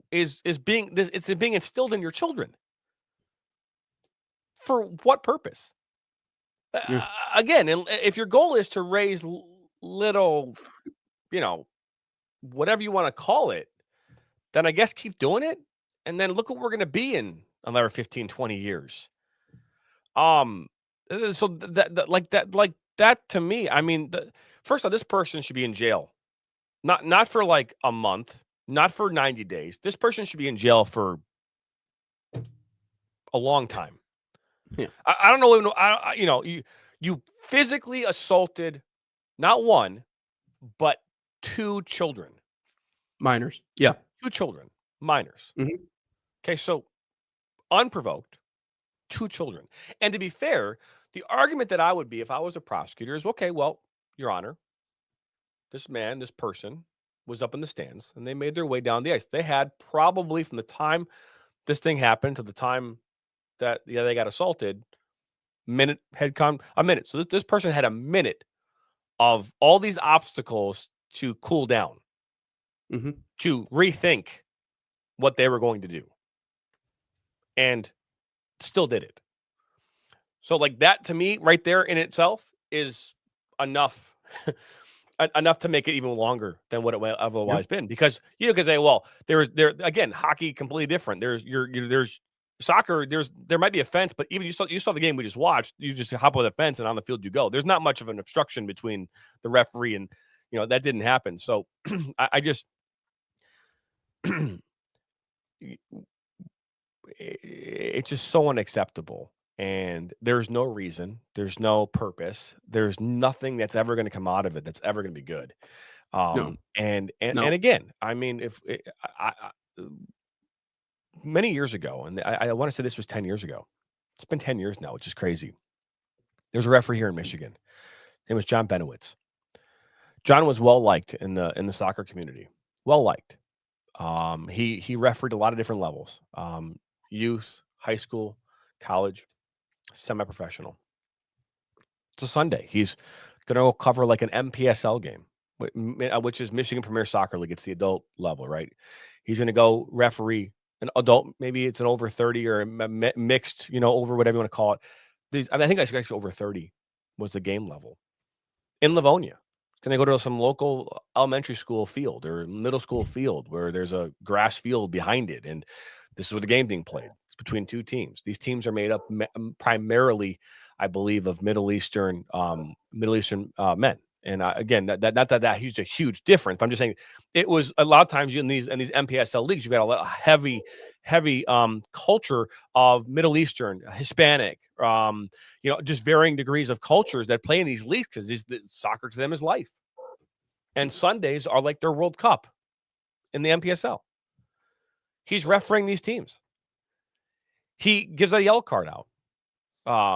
is being instilled in your children. For what purpose? Again, if your goal is to raise little, whatever you want to call it, then I guess keep doing it. And then look what we're going to be in another 15, 20 years. So that to me, I mean, first of all, this person should be in jail, not for like a month, not for 90 days. This person should be in jail for a long time. Yeah. I don't know. You physically assaulted not one, but two children. Minors. Yeah. Two children. Minors. Mm-hmm. Okay. So unprovoked, two children. And to be fair, the argument that I would be if I was a prosecutor is, okay, well, Your Honor, this person was up in the stands and they made their way down the ice. They had probably from the time this thing happened to the time that they got assaulted, a minute. So this person had a minute of all these obstacles to cool down, to rethink what they were going to do, and still did it. So like that to me right there in itself is enough enough to make it even longer than what it would otherwise been, because you can say, well, there again, hockey completely different. There's soccer, there might be a fence, but even you saw the game we just watched. You just hop over the fence and on the field you go. There's not much of an obstruction between the referee and that didn't happen. So I just it's just so unacceptable. And there's no reason, there's no purpose, there's nothing that's ever going to come out of it that's ever going to be good. No, And no. again, I mean, if many years ago, and I want to say this was 10 years ago. It's been 10 years now, which is crazy. There's a referee here in Michigan. His name was John Benowitz. John was well liked in the soccer community. Well liked. He refereed a lot of different levels. Youth, high school, college, semi-professional. It's a Sunday. He's going to cover like an MPSL game, which is Michigan Premier Soccer League. It's the adult level, right? He's going to go referee an adult, maybe it's an over 30 or mixed, over whatever you want to call it. I think it's actually over 30 was the game level in Livonia. Going to go to some local elementary school field or middle school field where there's a grass field behind it. And this is where the game being played. It's between two teams. These teams are made up primarily, I believe, of Middle Eastern men. And again, that huge a huge difference. I'm just saying, it was a lot of times in these MPSL leagues, you've got a lot of heavy culture of Middle Eastern, Hispanic, just varying degrees of cultures that play in these leagues because soccer to them is life. And Sundays are like their World Cup in the MPSL. He's refereeing these teams. He gives a yellow card out,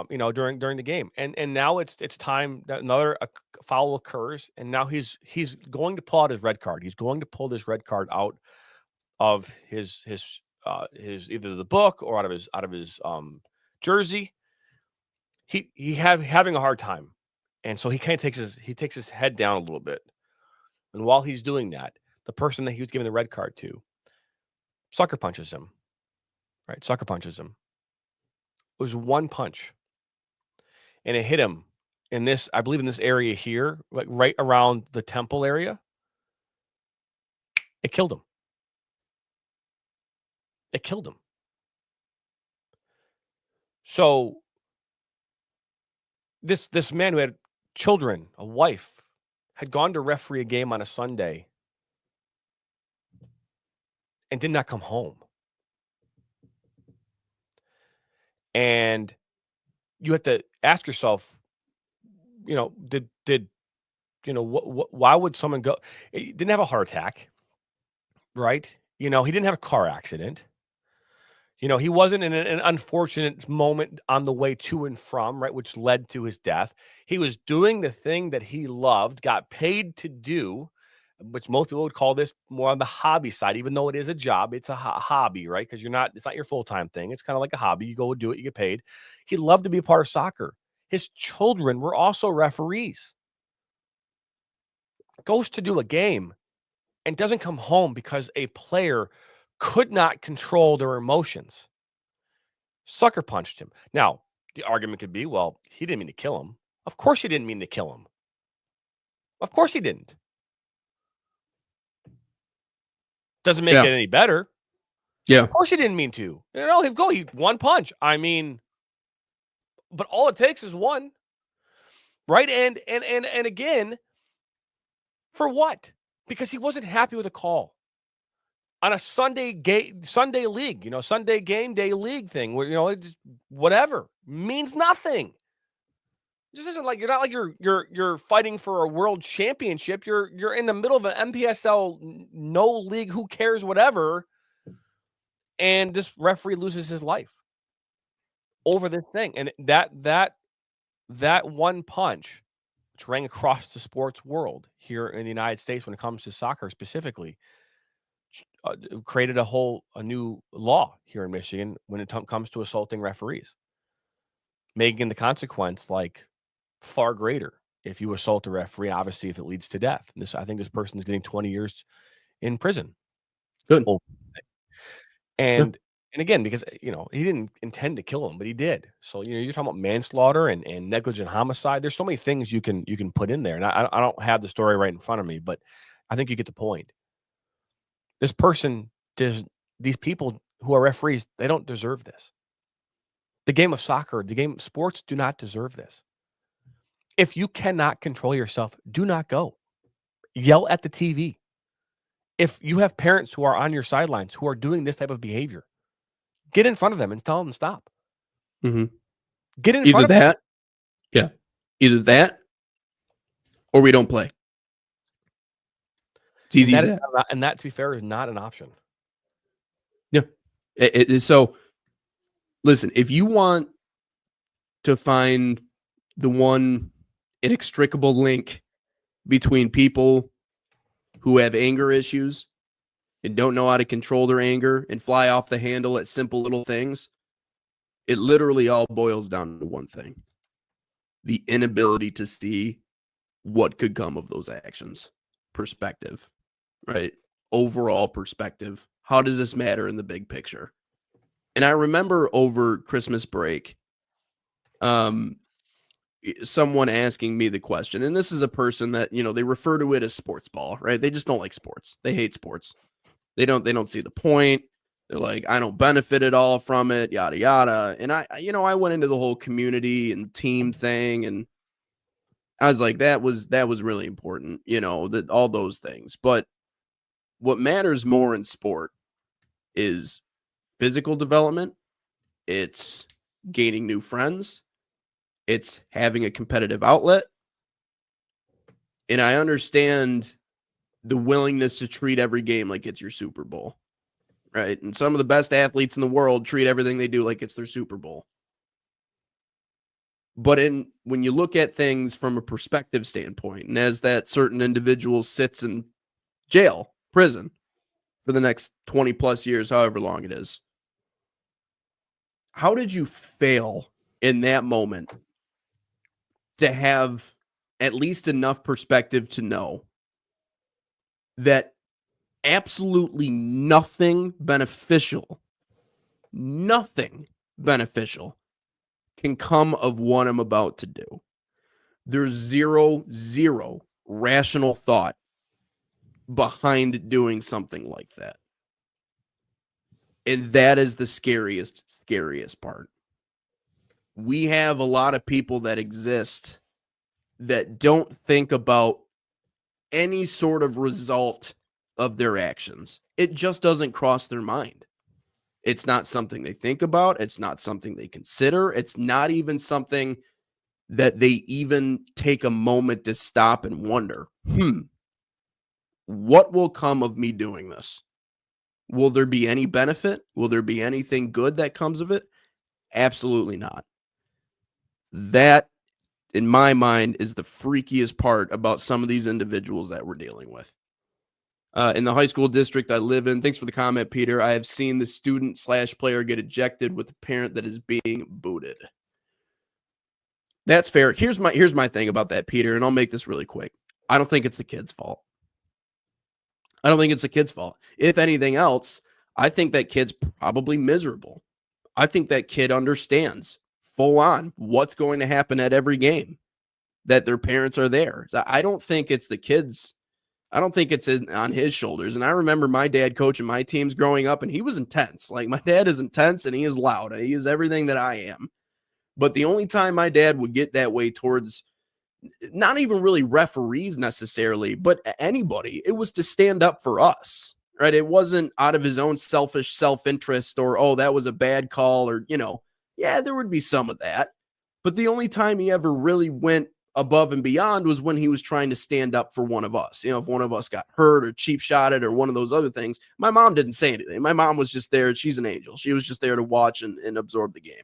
during the game, and now it's time that another foul occurs, and now he's going to pull out his red card. He's going to pull this red card out of his either the book or out of his jersey. He having a hard time, and so he kind of takes his head down a little bit, and while he's doing that, the person that he was giving the red card to sucker punches him. Right, sucker punches him. It was one punch, and it hit him in this, I believe, in this area here, like right around the temple area. It killed him. It killed him. So this man who had children, a wife, had gone to referee a game on a Sunday and did not come home. And you have to ask yourself, why would someone go? He didn't have a heart attack, right? He didn't have a car accident. He wasn't in an unfortunate moment on the way to and from, right, which led to his death. He was doing the thing that he loved, got paid to do, which most people would call this more on the hobby side, even though it is a job. It's a hobby, right? Because it's not your full-time thing. It's kind of like a hobby. You go do it, you get paid. He loved to be a part of soccer. His children were also referees. Goes to do a game and doesn't come home because a player could not control their emotions. Sucker punched him. Now, the argument could be, well, he didn't mean to kill him. Of course he didn't mean to kill him. Of course he didn't. Doesn't make it any better. Yeah. Of course he didn't mean to. He one punch. I mean, but all it takes is one. Right? And again, for what? Because he wasn't happy with a call on a Sunday league, Sunday game day league thing where, just whatever means nothing. It just isn't like you're not like you're fighting for a world championship. You're in the middle of an MPSL no league, who cares, whatever. And this referee loses his life over this thing. And that one punch, which rang across the sports world here in the United States when it comes to soccer specifically, created a new law here in Michigan when it comes to assaulting referees, making the consequence like far greater if you assault a referee, obviously if it leads to death. And I think this person is getting 20 years in prison. Good. And again, because he didn't intend to kill him, but he did. So you're talking about manslaughter and negligent homicide. There's so many things you can put in there, and I don't have the story right in front of me, but I think you get the point. This person these people who are referees, they don't deserve this. The game of soccer, the game of sports do not deserve this. If you cannot control yourself, do not go. Yell at the TV. if you have parents who are on your sidelines who are doing this type of behavior, get in front of them and tell them to stop. Mm-hmm. Get in Either front of them. that, yeah, either that, or we don't play. It's easy as that. And that, to be fair, is not an option. Yeah. So, listen, if you want to find the one inextricable link between people who have anger issues and don't know how to control their anger and fly off the handle at simple little things, it literally all boils down to one thing: the inability to see what could come of those actions. Perspective, right? Overall perspective. How does this matter in the big picture? And I remember over Christmas break, someone asking me the question, and this is a person that, they refer to it as sports ball, right? They just don't like sports. They hate sports. They don't see the point. They're like, I don't benefit at all from it, yada, yada. And I went into the whole community and team thing, and I was like, that was really important, that all those things. But what matters more in sport is physical development. It's gaining new friends. It's having a competitive outlet. And I understand the willingness to treat every game like it's your Super Bowl, right? And some of the best athletes in the world treat everything they do like it's their Super Bowl. But when you look at things from a perspective standpoint, and as that certain individual sits in jail, prison, for the next 20 plus years, however long it is, how did you fail in that moment to have at least enough perspective to know that absolutely nothing beneficial can come of what I'm about to do? There's zero rational thought behind doing something like that. And that is the scariest part. We have a lot of people that exist that don't think about any sort of result of their actions. It just doesn't cross their mind. It's not something they think about. It's not something they consider. It's not even something that they even take a moment to stop and wonder, what will come of me doing this? Will there be any benefit? Will there be anything good that comes of it? Absolutely not. That, in my mind, is the freakiest part about some of these individuals that we're dealing with. In the high school district I live in, thanks for the comment, Peter, I have seen the student/player get ejected with a parent that is being booted. That's fair. Here's my thing about that, Peter, and I'll make this really quick. I don't think it's the kid's fault. If anything else, I think that kid's probably miserable. I think that kid understands full on what's going to happen at every game, that their parents are there. I don't think it's the kid's. I don't think it's on his shoulders. And I remember my dad coaching my teams growing up, and he was intense. Like, my dad is intense and he is loud. He is everything that I am. But the only time my dad would get that way towards not even really referees necessarily, but anybody, it was to stand up for us, right? It wasn't out of his own selfish self-interest or, oh, that was a bad call, or, yeah, there would be some of that. But the only time he ever really went above and beyond was when he was trying to stand up for one of us. If one of us got hurt or cheap shotted or one of those other things, my mom didn't say anything. My mom was just there. She's an angel. She was just there to watch and absorb the game.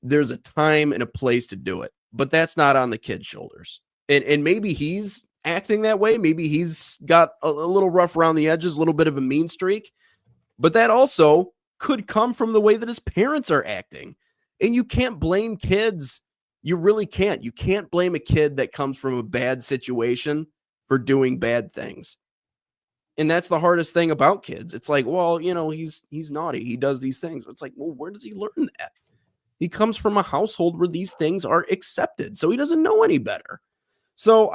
There's a time and a place to do it, but that's not on the kid's shoulders. And maybe he's acting that way. Maybe he's got a little rough around the edges, a little bit of a mean streak, but that also could come from the way that his parents are acting. And you can't blame kids. You really can't. You can't blame a kid that comes from a bad situation for doing bad things. And that's the hardest thing about kids. It's like, well, he's naughty. He does these things. It's like, well, where does he learn that? He comes from a household where these things are accepted, so he doesn't know any better. So,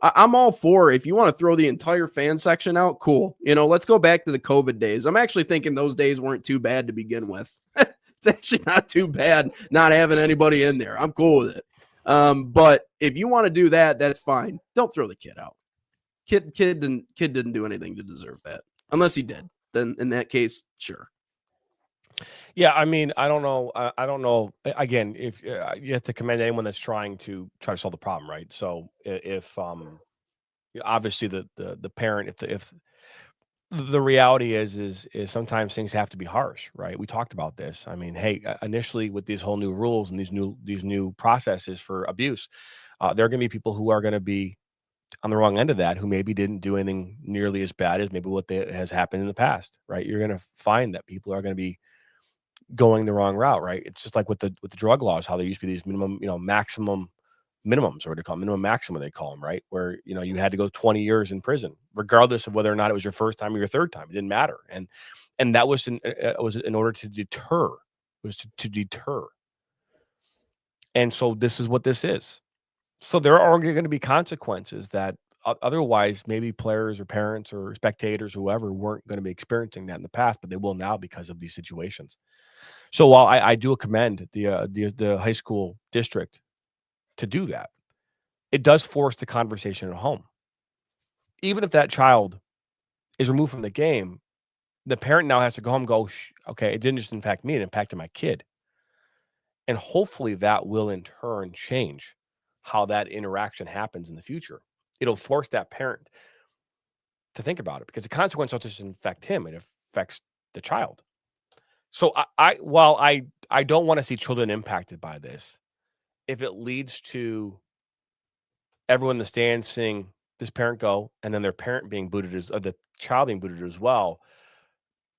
I'm all for, if you want to throw the entire fan section out, cool. Let's go back to the COVID days. I'm actually thinking those days weren't too bad to begin with. It's actually not too bad not having anybody in there. I'm cool with it. But if you want to do that, that's fine. Don't throw the kid out. Kid didn't do anything to deserve that. Unless he did. Then in that case, sure. Yeah, I mean, I don't know. I don't know. Again, if you have to commend anyone that's trying to solve the problem, right? So if obviously the parent, if the reality is sometimes things have to be harsh, right? We talked about this. I mean, hey, initially with these whole new rules and these new processes for abuse, there are going to be people who are going to be on the wrong end of that, who maybe didn't do anything nearly as bad as maybe what has happened in the past, right? You're going to find that people are going to be going the wrong route, right? It's just like with the drug laws, how there used to be these minimum, maximum minimums, or what they call minimum maxima, they call them, right? Where you had to go 20 years in prison, regardless of whether or not it was your first time or your third time. It didn't matter, and that was in order to deter. It was to deter. And so this is what this is. So there are going to be consequences that otherwise maybe players or parents or spectators, whoever, weren't going to be experiencing that in the past, but they will now because of these situations. So while I do commend the high school district to do that, it does force the conversation at home. Even if that child is removed from the game, the parent now has to go home and go, okay, it didn't just impact me, it impacted my kid. And hopefully that will in turn change how that interaction happens in the future. It'll force that parent to think about it, because the consequence doesn't just affect him, it affects the child. So while I don't want to see children impacted by this, if it leads to everyone in the stands seeing this parent go, and then their parent being booted the child being booted as well,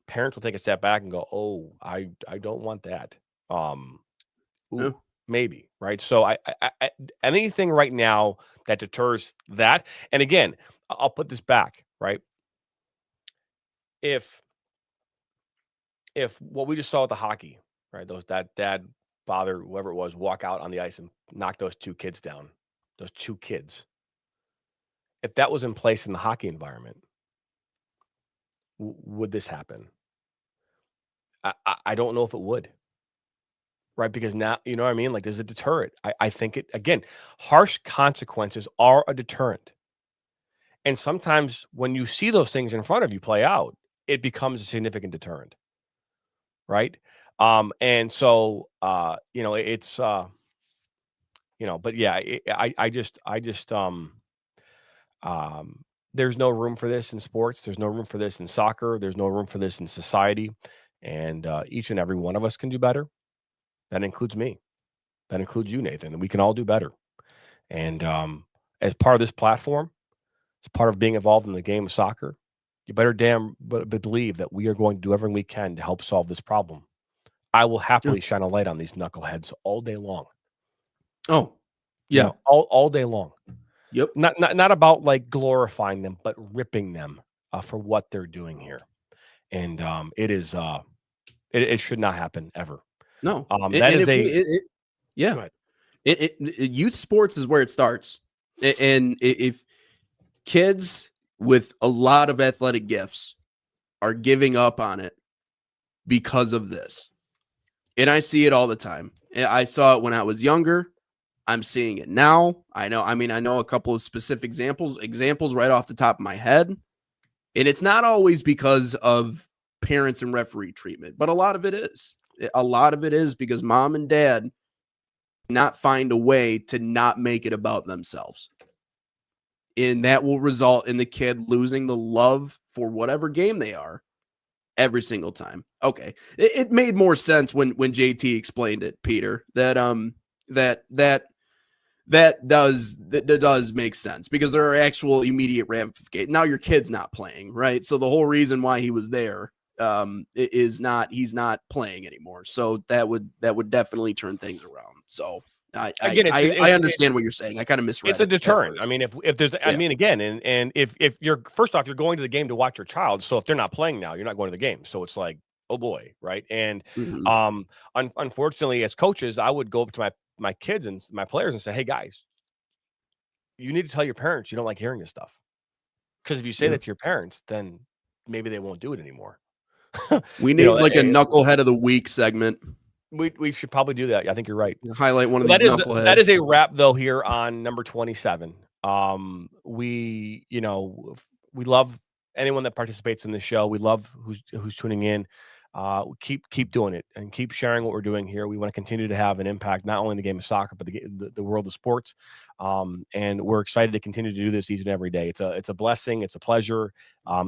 parents will take a step back and go, "Oh, I don't want that." Maybe, right? So I anything right now that deters that, and again, I'll put this back, right? If what we just saw with the hockey, right? That dad, father, whoever it was, walk out on the ice and knock those two kids down, those two kids. If that was in place in the hockey environment, would this happen? I don't know if it would, right? Because now, you know what I mean? Like, there's a deterrent. I think again, harsh consequences are a deterrent. And sometimes when you see those things in front of you play out, it becomes a significant deterrent. Right. And so, it's, but yeah, I just, there's no room for this in sports. There's no room for this in soccer. There's no room for this in society. And each and every one of us can do better. That includes me. That includes you, Nathan. And we can all do better. And as part of this platform, as part of being involved in the game of soccer, you better believe that we are going to do everything we can to help solve this problem. I will happily shine a light on these knuckleheads all day long. Oh, yeah. All day long. Yep. Not about like glorifying them, but ripping them for what they're doing here. And it is it should not happen ever. No. Yeah. Youth sports is where it starts. And if kids with a lot of athletic gifts are giving up on it because of this, and I see it all the time. I saw it when I was younger. I'm seeing it now. I know a couple of specific examples right off the top of my head. And it's not always because of parents and referee treatment, but a lot of it is. A lot of it is because mom and dad not find a way to not make it about themselves. And that will result in the kid losing the love for whatever game they are every single time. Okay. It made more sense when JT explained it, Peter, that does make sense, because there are actual immediate ramifications. Now your kid's not playing, right? So the whole reason why he was there he's not playing anymore. So that would definitely turn things around. So I understand what you're saying. I kind of misread. It's a deterrent. I mean, if there's, I mean, again, and if you're, first off, you're going to the game to watch your child. So if they're not playing now, you're not going to the game. So it's like, oh boy, right? And unfortunately, as coaches, I would go up to my kids and my players and say, hey guys, you need to tell your parents you don't like hearing this stuff. Because if you say that to your parents, then maybe they won't do it anymore. We need a knucklehead of the week segment. We should probably do that. I think you're right. Highlight one of these knuckleheads. That is a wrap, though, here on number 27 We, we love anyone that participates in the show. We love who's tuning in. Keep doing it and keep sharing what we're doing here. We want to continue to have an impact, not only in the game of soccer, but the world of sports. And we're excited to continue to do this each and every day. It's a blessing. It's a pleasure.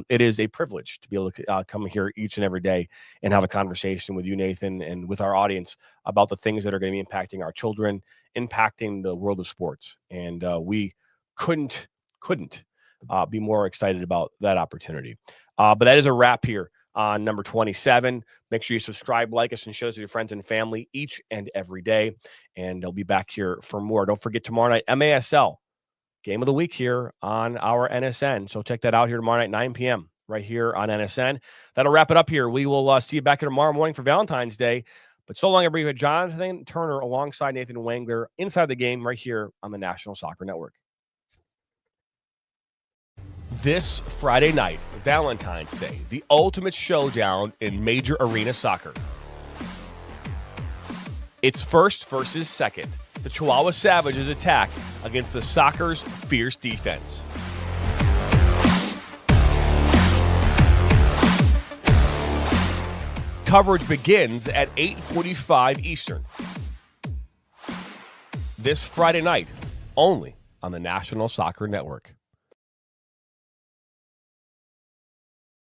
It is a privilege to be able to come here each and every day and have a conversation with you, Nathan, and with our audience about the things that are going to be impacting our children, impacting the world of sports. And we couldn't be more excited about that opportunity. But that is a wrap here on number 27. Make sure you subscribe, like us, and share us with your friends and family each and every day. And they'll be back here for more. Don't forget tomorrow night, MASL, game of the week here on our NSN. So check that out here tomorrow night, 9 p.m. right here on NSN. That'll wrap it up here. We will see you back here tomorrow morning for Valentine's Day. But so long, everybody. Jonathan Turner alongside Nathan Wangler inside the game right here on the National Soccer Network. This Friday night, Valentine's Day, the ultimate showdown in major arena soccer. It's first versus second. The Chihuahua Savages attack against the soccer's fierce defense. Coverage begins at 8:45 Eastern. This Friday night, only on the National Soccer Network.